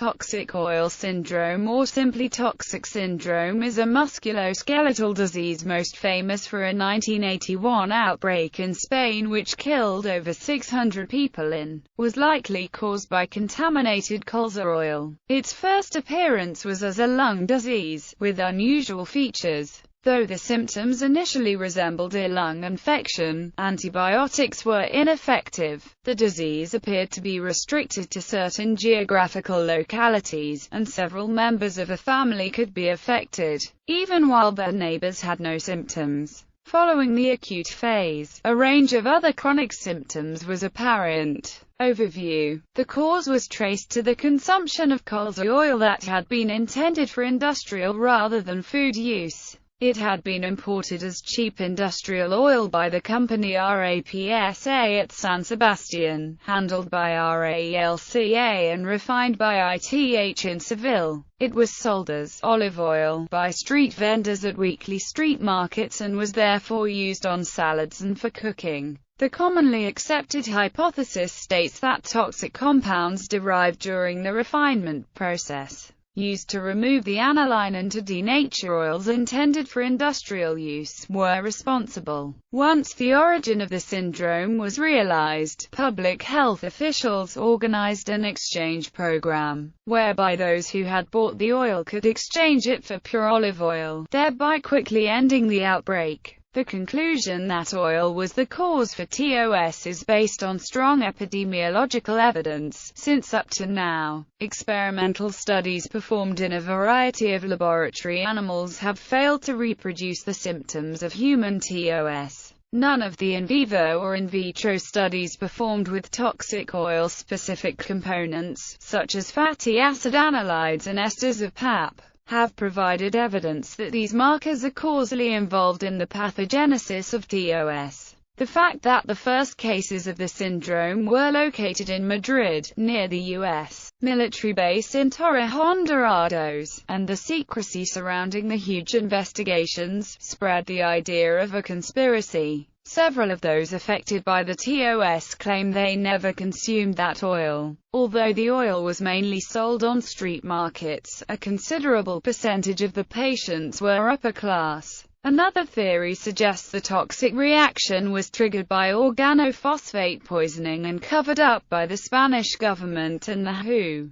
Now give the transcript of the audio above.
Toxic oil syndrome, or simply toxic syndrome, is a musculoskeletal disease most famous for a 1981 outbreak in Spain which killed over 600 people was likely caused by contaminated colza oil. Its first appearance was as a lung disease, with unusual features. Though the symptoms initially resembled a lung infection, antibiotics were ineffective. The disease appeared to be restricted to certain geographical localities, and several members of a family could be affected, even while their neighbors had no symptoms. Following the acute phase, a range of other chronic symptoms was apparent. Overview. The cause was traced to the consumption of colza oil that had been intended for industrial rather than food use. It had been imported as cheap industrial oil by the company RAPSA at San Sebastian, handled by RALCA and refined by ITH in Seville. It was sold as olive oil by street vendors at weekly street markets and was therefore used on salads and for cooking. The commonly accepted hypothesis states that toxic compounds derived during the refinement process, used to remove the aniline and to denature oils intended for industrial use, were responsible. Once the origin of the syndrome was realized, public health officials organized an exchange program, whereby those who had bought the oil could exchange it for pure olive oil, thereby quickly ending the outbreak. The conclusion that oil was the cause for TOS is based on strong epidemiological evidence, since up to now, experimental studies performed in a variety of laboratory animals have failed to reproduce the symptoms of human TOS. None of the in vivo or in vitro studies performed with toxic oil-specific components, such as fatty acid anilides and esters of PAP, have provided evidence that these markers are causally involved in the pathogenesis of TOS. The fact that the first cases of the syndrome were located in Madrid, near the U.S. military base in Torrejón Dorados, and the secrecy surrounding the huge investigations, spread the idea of a conspiracy. Several of those affected by the TOS claim they never consumed that oil. Although the oil was mainly sold on street markets, a considerable percentage of the patients were upper class. Another theory suggests the toxic reaction was triggered by organophosphate poisoning and covered up by the Spanish government and the WHO.